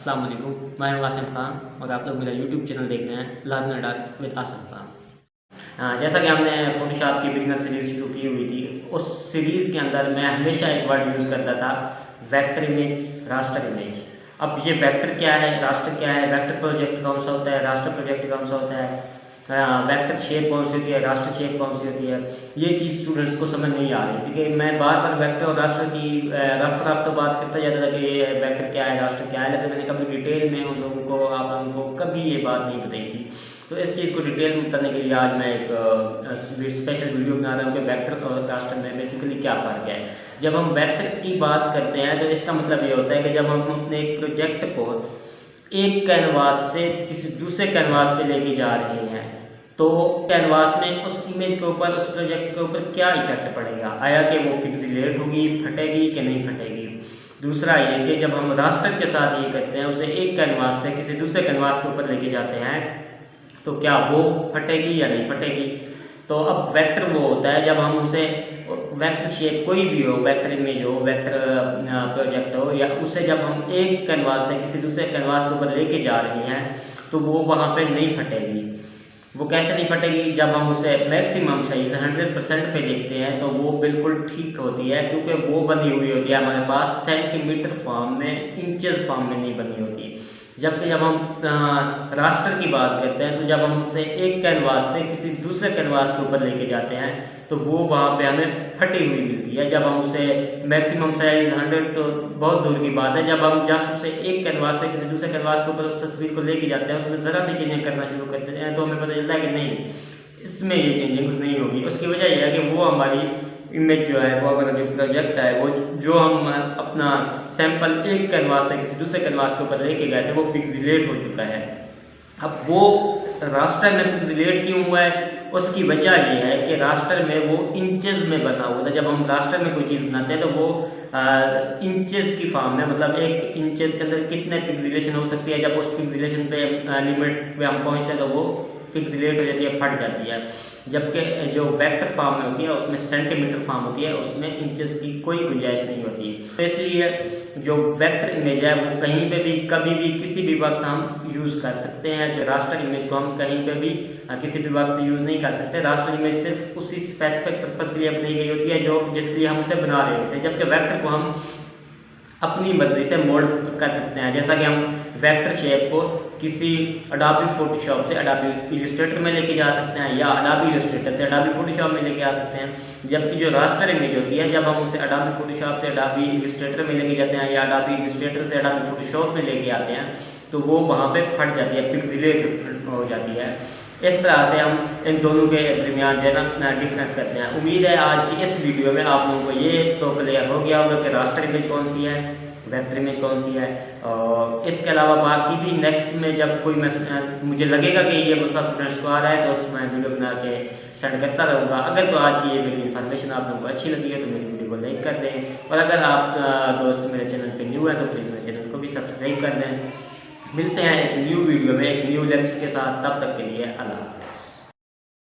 अस्सलाम वालेकुम, मैं हूं आसिम खान और आप लोग मेरा यूट्यूब चैनल देख रहे हैं learn dot with Asim Khan. जैसा कि हमने फोटोशॉप की बिगिनर सीरीज़ शुरू की हुई थी, उस सीरीज़ के अंदर मैं हमेशा एक वर्ड यूज़ करता था, वेक्टर इमेज, रास्टर इमेज। अब ये वेक्टर क्या है, रास्टर क्या है, वेक्टर प्रोजेक्ट कौन सा होता है, रास्टर प्रोजेक्ट कौन सा होता है, वेक्टर शेप कौन सी होती है, रास्टर शेप कौन सी होती है, ये चीज़ स्टूडेंट्स को समझ नहीं आ रही थी कि मैं बार बार वेक्टर और रास्टर की रफ तो बात करता जाता था कि ये वेक्टर क्या है, रास्टर क्या है, लेकिन मैंने कभी डिटेल में उन लोगों को, आप लोगों को कभी ये बात नहीं बताई थी। तो इस चीज़ को डिटेल में बताने के लिए आज मैं एक स्पेशल वीडियो बना रहा हूँ कि वेक्टर और रास्टर में बेसिकली क्या फ़र्क है। जब हम वेक्टर की बात करते हैं तो इसका मतलब ये होता है कि जब हम अपने एक प्रोजेक्ट को एक कैनवास से किसी दूसरे कैनवास पे लेके जा रहे हैं, तो कैनवास में उस इमेज के ऊपर, उस प्रोजेक्ट के ऊपर क्या इफेक्ट पड़ेगा, आया कि वो पिक्सेलेट होगी, फटेगी कि नहीं फटेगी। दूसरा ये कि जब हम रास्टर के साथ ये करते हैं, उसे एक कैनवास से किसी दूसरे कैनवास के ऊपर लेके जाते हैं, तो क्या वो फटेगी या नहीं फटेगी। तो अब वेक्टर वो होता है जब हम उसे वेक्टर शेप कोई भी हो, वेक्टर इमेज हो, वेक्टर प्रोजेक्ट हो, या उसे जब हम एक कैनवास से किसी दूसरे कैनवास के ऊपर लेके जा रहे हैं तो वो वहाँ पे नहीं फटेगी। वो कैसे नहीं फटेगी, जब हम उसे मैक्सिमम सही से 100% पे देखते हैं तो वो बिल्कुल ठीक होती है, क्योंकि वो बनी हुई होती है हमारे पास सेंटीमीटर फॉर्म में, इंचेस फॉर्म में नहीं बनी होती। जबकि जब हम रास्टर की बात करते हैं तो जब हम उसे एक कैनवास से किसी दूसरे कैनवास के ऊपर लेके जाते हैं तो वो वहाँ पे हमें फटी हुई मिलती है। जब हम उसे मैक्सिमम साइज 100 तो बहुत दूर की बात है, जब हम जस्ट उसे एक कैनवास से किसी दूसरे कैनवास के ऊपर उस तस्वीर को लेके जाते हैं, उसमें ज़रा सी चेंजिंग करना शुरू करते हैं तो हमें पता चलता है कि नहीं, इसमें ये चेंजिंग्स नहीं होगी। उसकी वजह यह है कि वो हमारी इमेज जो है, वो हमारा जो प्रोजेक्ट है, वो जो हम अपना सैंपल एक कैनवास से किसी दूसरे कैनवास के ऊपर लेके गए थे, वो पिक्सेलेट हो चुका है। अब वो रास्टर में पिक्सेलेट क्यों हुआ है, उसकी वजह ये है कि रास्टर में वो इंचेस में बना हुआ था। जब हम रास्टर में कोई चीज़ बनाते हैं तो वो इंचेस की फॉर्म में, मतलब एक इंचेस के अंदर कितने पिक्सेलेशन हो सकती है, जब उस पिक्सेलेशन पे लिमिट पे हम पहुंचते हैं तो वो पिक्सेलेट हो जाती है, फट जाती है। जबकि जो वेक्टर फॉर्म में होती है उसमें सेंटीमीटर फॉर्म होती है, उसमें इंचेस की कोई गुंजाइश नहीं होती। तो इसलिए जो वेक्टर इमेज है वो कहीं पे भी, कभी भी, किसी भी वक्त हम यूज़ कर सकते हैं। जो रास्टर इमेज को हम कहीं पे भी किसी भी वक्त यूज़ नहीं कर सकते। रास्टर इमेज सिर्फ उसी स्पेसिफिक पर्पज़ के लिए बनाई गई होती है जो जिसके लिए हम उसे बना रहे होते हैं, जबकि वेक्टर को हम अपनी मर्जी से मोड कर सकते हैं। जैसा कि हम वेक्टर शेप को किसी अडोबी फोटोशॉप से अडोबी इलस्ट्रेटर में लेके जा सकते हैं, या अडोबी इलस्ट्रेटर से अडोबी फोटोशॉप में लेके आ सकते हैं। जबकि जो रास्टर इमेज होती है, जब हम उसे अडोबी फोटोशॉप से अडोबी इलस्ट्रेटर में लेके जाते हैं, या अडोबी इलस्ट्रेटर से अडोबी फोटोशॉप में लेके आते हैं, तो वो वहाँ पे फट जाती है, पिक्सेलेट हो जाती है। इस तरह से हम इन दोनों के दरमियान जो है ना डिफरेंस करते हैं। उम्मीद है आज की इस वीडियो में आप लोगों को ये तो क्लियर हो गया होगा कि रास्टर इमेज कौन सी है, वेक्टर इमेज कौन सी है। और इसके अलावा बाकी भी नेक्स्ट में जब कोई मुझे लगेगा कि ये मसला स्टूडेंट्स को आ रहा है तो उसको मैं वीडियो बना के सेंड करता रहूँगा। अगर तो आज की ये मेरी इन्फॉर्मेशन आप लोगों को अच्छी लगी है तो मेरी वीडियो को लाइक कर दें, और अगर आप दोस्त मेरे चैनल पर न्यू है तो प्लीज़ मेरे चैनल को भी सब्सक्राइब कर दें। मिलते हैं एक न्यू वीडियो में, एक न्यू लेक्चर के साथ। तब तक के लिए अल्लाह।